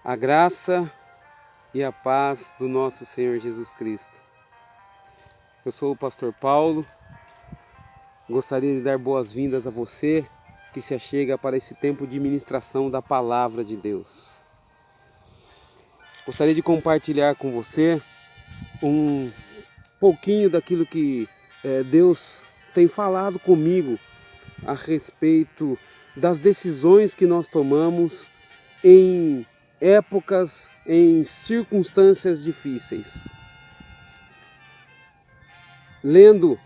A graça e a paz do nosso Senhor Jesus Cristo. Eu sou o pastor Paulo. Gostaria de dar boas-vindas a você que se achega para esse tempo de ministração da palavra de Deus. Gostaria de compartilhar com você um pouquinho daquilo que Deus tem falado comigo a respeito das decisões que nós tomamos em épocas, em circunstâncias difíceis. Lendo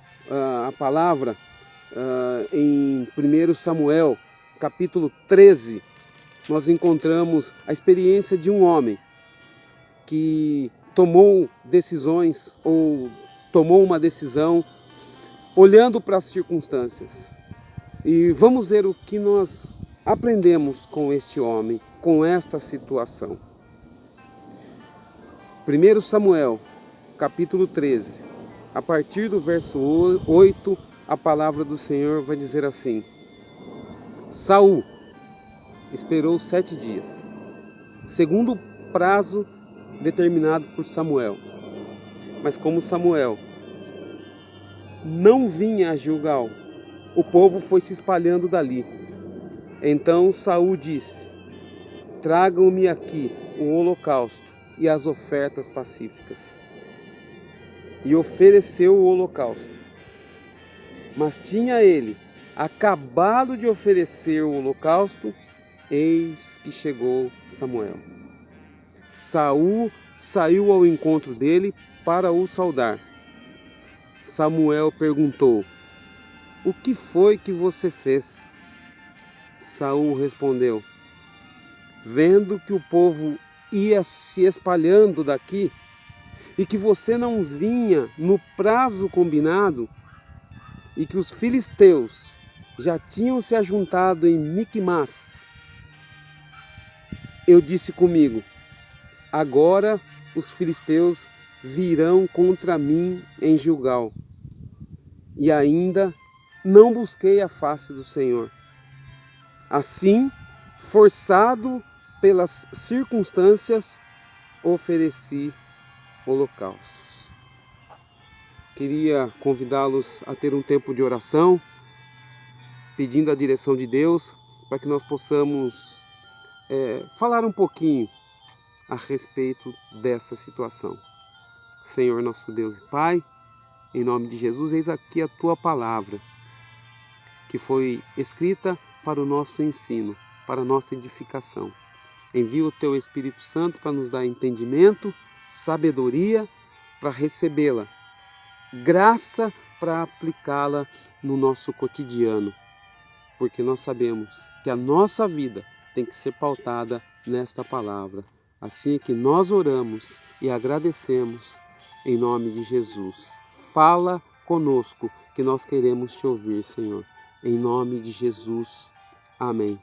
a palavra em 1 Samuel, capítulo 13, nós encontramos a experiência de um homem que tomou decisões ou tomou uma decisão olhando para as circunstâncias. E vamos ver o que nós aprendemos com este homem, com esta situação. 1 Samuel, capítulo 13, a partir do verso 8, a palavra do Senhor vai dizer assim: Saul esperou 7 dias, segundo o prazo determinado por Samuel. Mas como Samuel não vinha a Gilgal, o povo foi se espalhando dali. Então Saul disse: Tragam-me aqui o holocausto e as ofertas pacíficas. E ofereceu o holocausto. Mas tinha ele acabado de oferecer o holocausto, eis que chegou Samuel. Saul saiu ao encontro dele para o saudar. Samuel perguntou: O que foi que você fez? Saul respondeu: Vendo que o povo ia se espalhando daqui e que você não vinha no prazo combinado e que os filisteus já tinham se ajuntado em Miquimás, eu disse comigo: agora os filisteus virão contra mim em Gilgal. E ainda não busquei a face do Senhor. Assim, forçado pelas circunstâncias, ofereci holocaustos. Queria convidá-los a ter um tempo de oração, pedindo a direção de Deus, para que nós possamos falar um pouquinho a respeito dessa situação. Senhor nosso Deus e Pai, em nome de Jesus, eis aqui a Tua palavra, que foi escrita para o nosso ensino, para a nossa edificação. Envia o Teu Espírito Santo para nos dar entendimento, sabedoria para recebê-la, graça para aplicá-la no nosso cotidiano, porque nós sabemos que a nossa vida tem que ser pautada nesta palavra. Assim é que nós oramos e agradecemos em nome de Jesus. Fala conosco, que nós queremos te ouvir, Senhor. Em nome de Jesus. Amém.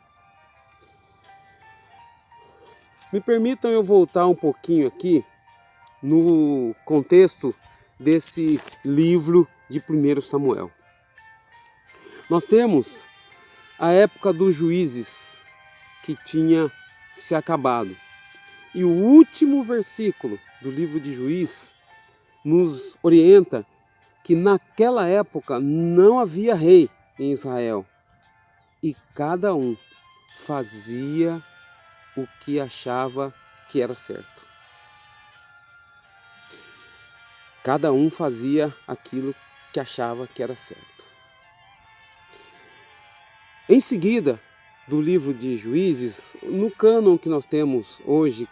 Me permitam eu voltar um pouquinho aqui no contexto desse livro de 1 Samuel. Nós temos a época dos juízes que tinha se acabado. E o último versículo do livro de Juízes nos orienta que naquela época não havia rei em Israel. E cada um fazia o que achava que era certo. Cada um fazia aquilo que achava que era certo. Em seguida, do livro de Juízes, no cânon que nós temos hoje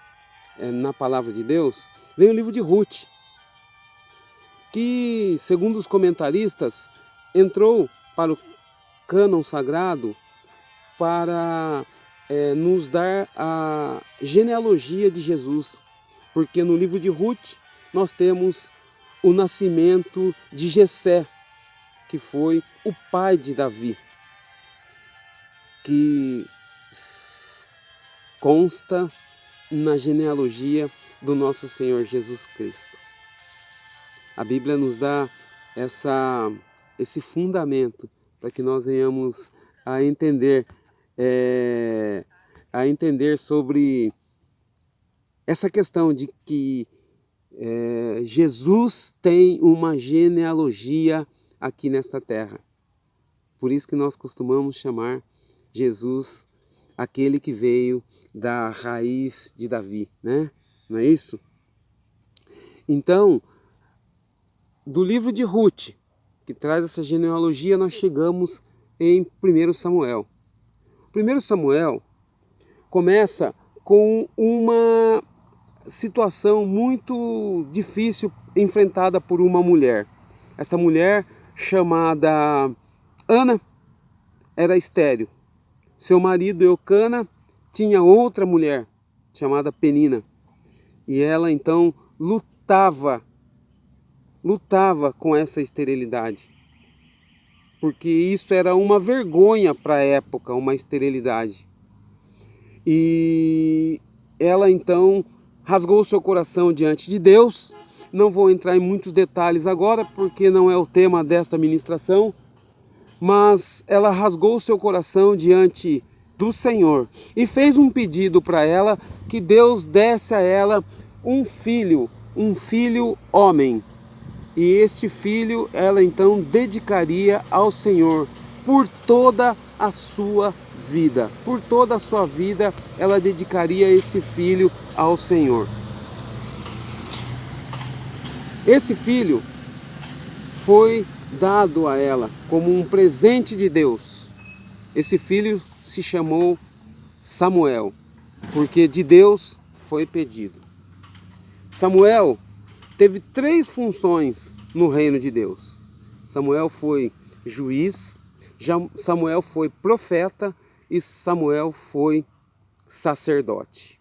na palavra de Deus, vem o livro de Ruth, que, segundo os comentaristas, entrou para o cânon sagrado para nos dar a genealogia de Jesus, porque no livro de Ruth nós temos o nascimento de Jessé, que foi o pai de Davi, que consta na genealogia do nosso Senhor Jesus Cristo. A Bíblia nos dá esse fundamento para que nós venhamos a entender sobre essa questão de que Jesus tem uma genealogia aqui nesta terra. Por isso que nós costumamos chamar Jesus aquele que veio da raiz de Davi, né? Não é isso? Então, do livro de Ruth, que traz essa genealogia, nós chegamos em 1 Samuel. 1 Samuel começa com uma situação muito difícil enfrentada por uma mulher. Essa mulher, chamada Ana, era estéril. Seu marido Eucana tinha outra mulher chamada Penina. E ela então lutava com essa esterilidade. Porque isso era uma vergonha para a época, uma esterilidade. E ela então rasgou seu coração diante de Deus. Não vou entrar em muitos detalhes agora, porque não é o tema desta ministração. Mas ela rasgou seu coração diante do Senhor e fez um pedido para ela que Deus desse a ela um filho homem. E este filho ela então dedicaria ao Senhor por toda a sua vida. Por toda a sua vida ela dedicaria esse filho ao Senhor. Esse filho foi dado a ela como um presente de Deus. Esse filho se chamou Samuel, porque de Deus foi pedido. Samuel teve 3 funções no reino de Deus. Samuel foi juiz, Samuel foi profeta e Samuel foi sacerdote.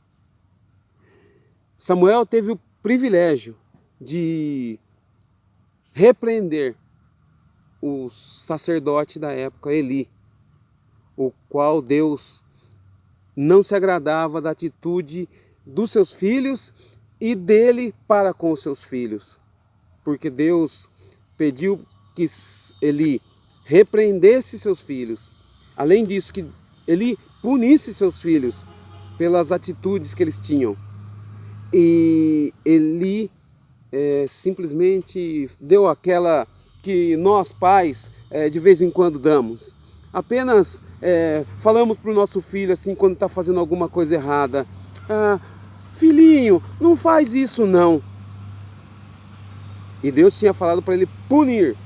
Samuel teve o privilégio de repreender o sacerdote da época, Eli, o qual Deus não se agradava da atitude dos seus filhos e dele para com os seus filhos, porque Deus pediu que Eli repreendesse seus filhos, além disso que Eli punisse seus filhos pelas atitudes que eles tinham, e Eli simplesmente deu aquela que nós pais de vez em quando damos. Apenas falamos para o nosso filho assim quando está fazendo alguma coisa errada: filhinho, não faz isso não. E Deus tinha falado para ele punir,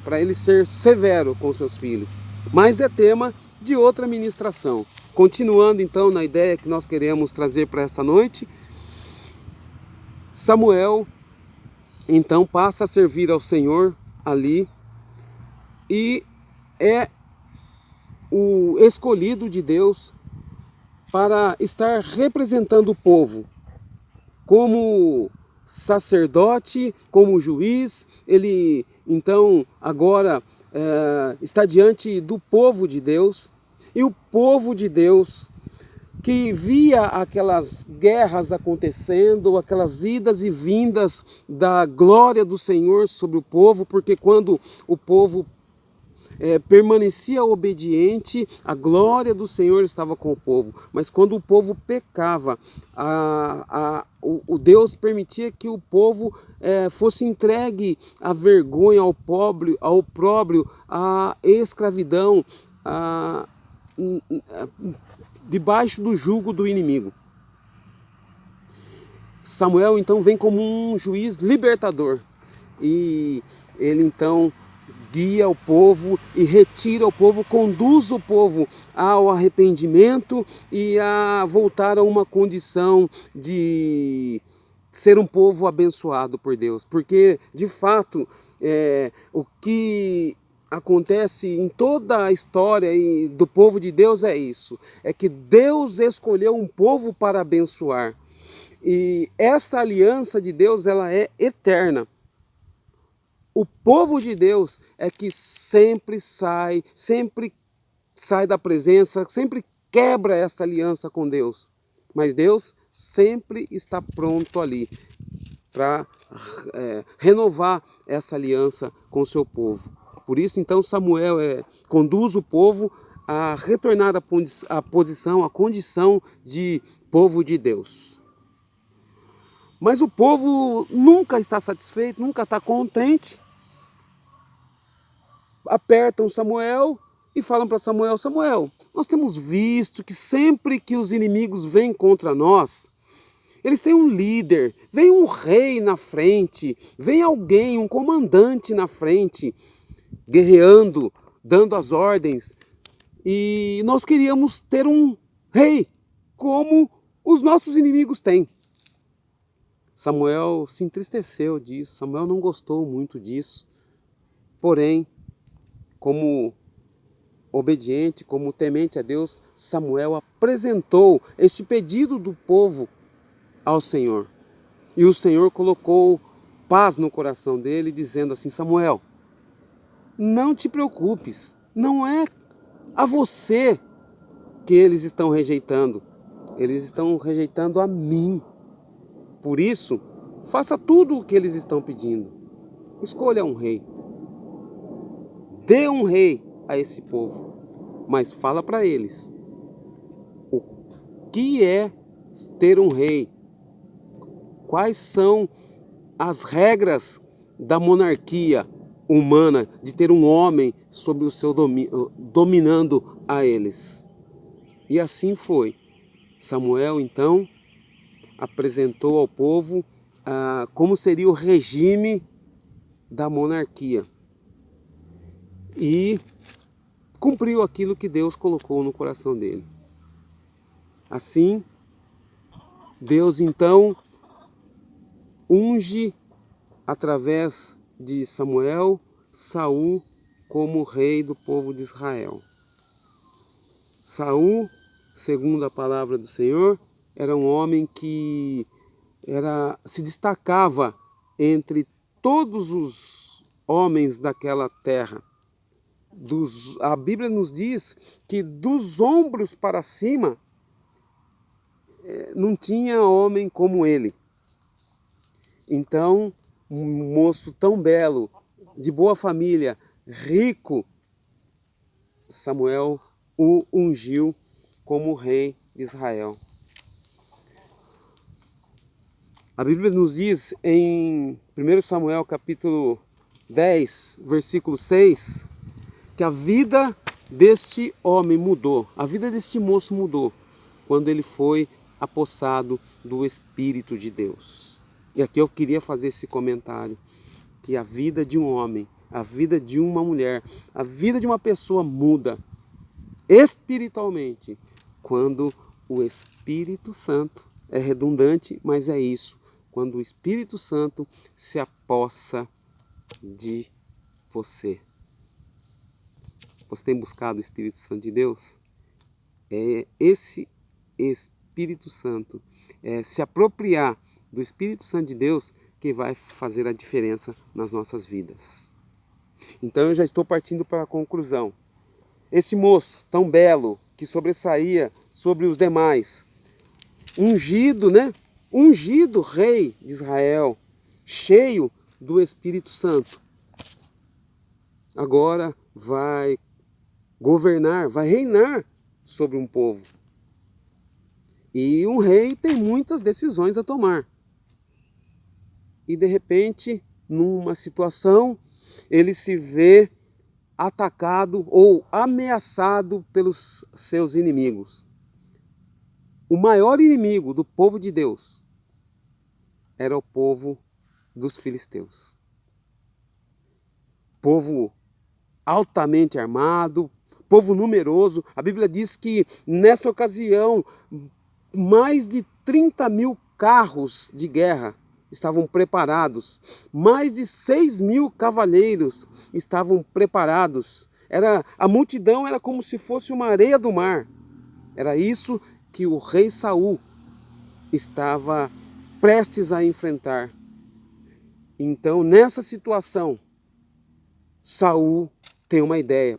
para ele ser severo com seus filhos. Mas é tema de outra ministração. Continuando então na ideia que nós queremos trazer para esta noite, Samuel então passa a servir ao Senhor ali e é o escolhido de Deus para estar representando o povo como sacerdote, como juiz. Ele então agora está diante do povo de Deus, e o povo de Deus que via aquelas guerras acontecendo, aquelas idas e vindas da glória do Senhor sobre o povo, porque quando o povo permanecia obediente, a glória do Senhor estava com o povo. Mas quando o povo pecava, o Deus permitia que o povo fosse entregue à vergonha, ao opróbrio, à escravidão, debaixo do jugo do inimigo. Samuel então vem como um juiz libertador, e ele então guia o povo e retira o povo, conduz o povo ao arrependimento e a voltar a uma condição de ser um povo abençoado por Deus. Porque de fato o que acontece em toda a história do povo de Deus é isso, é que Deus escolheu um povo para abençoar, e essa aliança de Deus ela é eterna. O povo de Deus é que sempre sai da presença, sempre quebra essa aliança com Deus, mas Deus sempre está pronto ali para renovar essa aliança com o seu povo. Por isso, então, Samuel conduz o povo a retornar à posição, à condição de povo de Deus. Mas o povo nunca está satisfeito, nunca está contente. Apertam Samuel e falam para Samuel: Samuel, nós temos visto que sempre que os inimigos vêm contra nós, eles têm um líder, vem um rei na frente, vem alguém, um comandante na frente, guerreando, dando as ordens. E nós queríamos ter um rei, como os nossos inimigos têm. Samuel se entristeceu disso, Samuel não gostou muito disso. Porém, como obediente, como temente a Deus, Samuel apresentou este pedido do povo ao Senhor. E o Senhor colocou paz no coração dele, dizendo assim: Samuel, não te preocupes, não é a você que eles estão rejeitando, eles estão rejeitando a mim. Por isso, faça tudo o que eles estão pedindo. Escolha um rei. Dê um rei a esse povo, mas fala para eles o que é ter um rei, quais são as regras da monarquia humana, de ter um homem sob o seu domínio, dominando a eles. E assim foi. Samuel, então, apresentou ao povo como seria o regime da monarquia. E cumpriu aquilo que Deus colocou no coração dele. Assim, Deus então unge através de Samuel, Saul como rei do povo de Israel. Saul, segundo a palavra do Senhor, era um homem que se destacava entre todos os homens daquela terra. A Bíblia nos diz que dos ombros para cima não tinha homem como ele. Então, um moço tão belo, de boa família, rico, Samuel o ungiu como rei de Israel. A Bíblia nos diz em 1 Samuel capítulo 10, versículo 6, que a vida deste homem mudou, a vida deste moço mudou, quando ele foi apossado do Espírito de Deus. E aqui eu queria fazer esse comentário, que a vida de um homem, a vida de uma mulher, a vida de uma pessoa muda espiritualmente quando o Espírito Santo, é redundante, mas é isso, quando o Espírito Santo se apossa de você. Você tem buscado o Espírito Santo de Deus? É esse Espírito Santo, se apropriar do Espírito Santo de Deus, que vai fazer a diferença nas nossas vidas. Então eu já estou partindo para a conclusão. Esse moço tão belo, que sobressaía sobre os demais, ungido, né? Ungido rei de Israel, cheio do Espírito Santo, agora vai governar, vai reinar sobre um povo. E um rei tem muitas decisões a tomar. E de repente, numa situação, ele se vê atacado ou ameaçado pelos seus inimigos. O maior inimigo do povo de Deus era o povo dos filisteus. Povo altamente armado, povo numeroso. A Bíblia diz que nessa ocasião mais de 30.000 carros de guerra estavam preparados, mais de 6.000 cavaleiros estavam preparados. A multidão era como se fosse uma areia do mar. Era isso que o rei Saul estava prestes a enfrentar. Então, nessa situação, Saul tem uma ideia.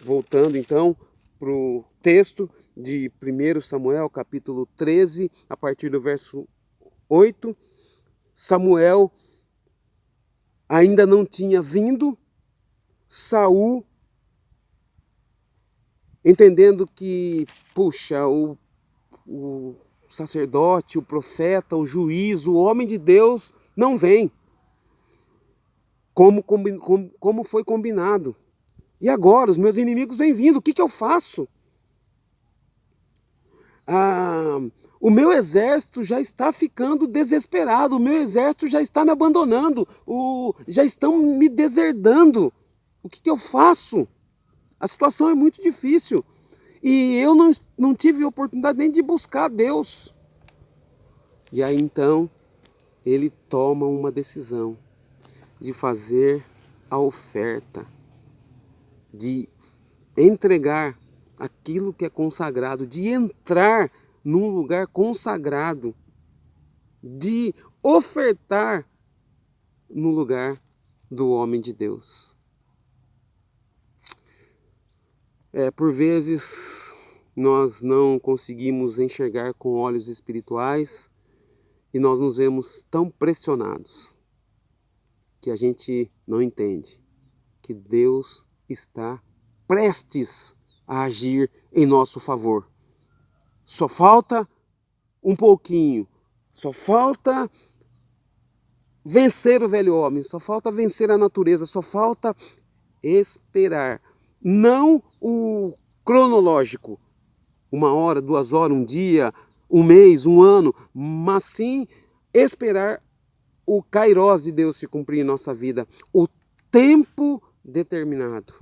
Voltando então para o texto de 1 Samuel, capítulo 13, a partir do verso 8, Samuel ainda não tinha vindo. Saul, entendendo que, puxa, o sacerdote, o profeta, o juiz, o homem de Deus não vem, como foi combinado. E agora, os meus inimigos vêm vindo, o que eu faço? O meu exército já está ficando desesperado, o meu exército já está me abandonando, já estão me deserdando. O que eu faço? A situação é muito difícil. E eu não tive oportunidade nem de buscar Deus. E aí então, ele toma uma decisão de fazer a oferta, de entregar aquilo que é consagrado, de entrar num lugar consagrado, de ofertar no lugar do homem de Deus. Por vezes nós não conseguimos enxergar com olhos espirituais e nós nos vemos tão pressionados que a gente não entende que Deus está prestes a agir em nosso favor. Só falta um pouquinho, só falta vencer o velho homem, só falta vencer a natureza, só falta esperar. Não o cronológico, 1 hora, 2 horas, um dia, um mês, um ano, mas sim esperar o kairós de Deus se cumprir em nossa vida, o tempo determinado.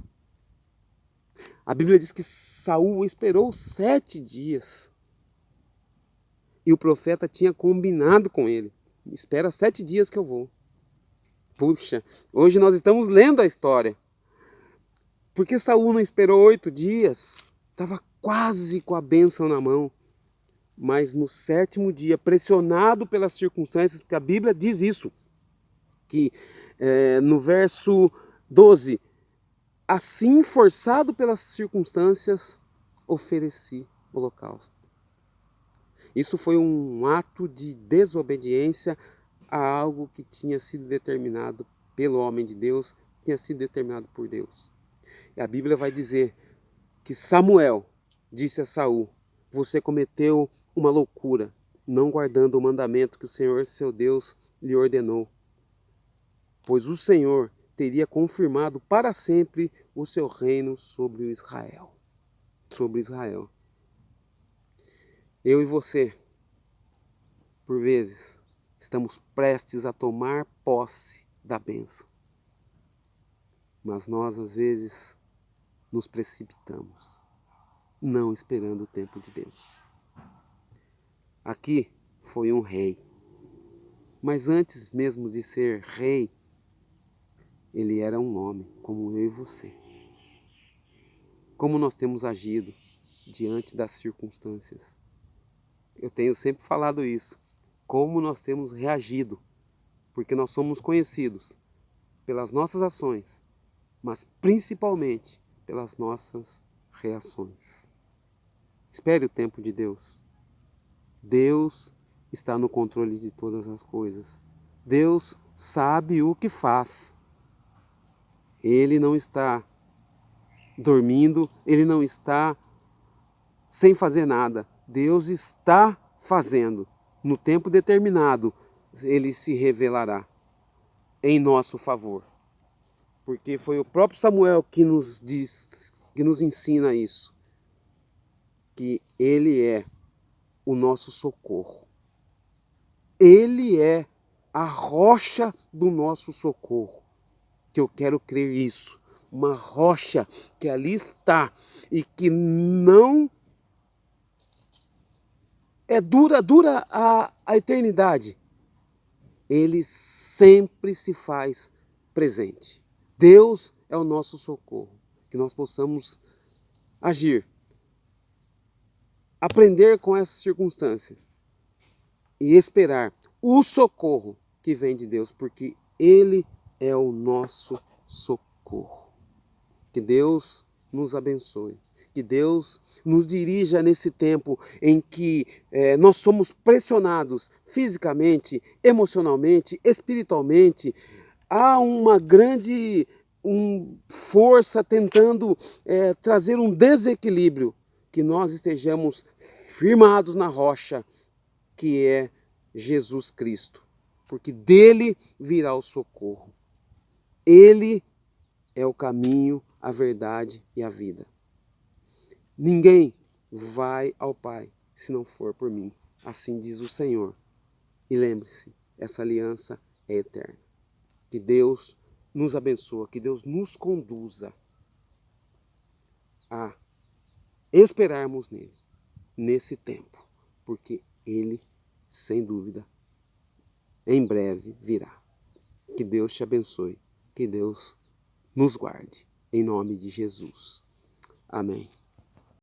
A Bíblia diz que Saul esperou 7 dias. E o profeta tinha combinado com ele. Espera 7 dias que eu vou. Puxa, hoje nós estamos lendo a história. Porque Saul não esperou 8 dias? Estava quase com a bênção na mão. Mas no 7º dia, pressionado pelas circunstâncias, porque a Bíblia diz isso, que no verso 12, assim forçado pelas circunstâncias, ofereci holocausto. Isso foi um ato de desobediência a algo que tinha sido determinado pelo homem de Deus, tinha sido determinado por Deus. E a Bíblia vai dizer que Samuel disse a Saul: você cometeu uma loucura, não guardando o mandamento que o Senhor, seu Deus, lhe ordenou. Pois o Senhor teria confirmado para sempre o seu reino sobre Israel. Sobre Israel. Eu e você, por vezes, estamos prestes a tomar posse da bênção. Mas nós, às vezes, nos precipitamos, não esperando o tempo de Deus. Aqui foi um rei, mas antes mesmo de ser rei, ele era um homem, como eu e você. Como nós temos agido diante das circunstâncias? Eu tenho sempre falado isso. Como nós temos reagido? Porque nós somos conhecidos pelas nossas ações, mas principalmente pelas nossas reações. Espere o tempo de Deus. Deus está no controle de todas as coisas. Deus sabe o que faz. Ele não está dormindo, ele não está sem fazer nada. Deus está fazendo. No tempo determinado, ele se revelará em nosso favor. Porque foi o próprio Samuel que nos diz, que nos ensina isso. Que ele é o nosso socorro. Ele é a rocha do nosso socorro. Que eu quero crer isso. Uma rocha que ali está e que não dura a eternidade. Ele sempre se faz presente. Deus é o nosso socorro. Que nós possamos agir, aprender com essa circunstância e esperar o socorro que vem de Deus, porque Ele é o nosso socorro. Que Deus nos abençoe. Que Deus nos dirija nesse tempo em que nós somos pressionados fisicamente, emocionalmente, espiritualmente. Há uma grande força tentando trazer um desequilíbrio. Que nós estejamos firmados na rocha que é Jesus Cristo, porque dele virá o socorro. Ele é o caminho, a verdade e a vida. Ninguém vai ao Pai se não for por mim, assim diz o Senhor. E lembre-se, essa aliança é eterna. Que Deus nos abençoe, que Deus nos conduza a esperarmos nele, nesse tempo, porque ele, sem dúvida, em breve virá. Que Deus te abençoe, que Deus nos guarde, em nome de Jesus. Amém.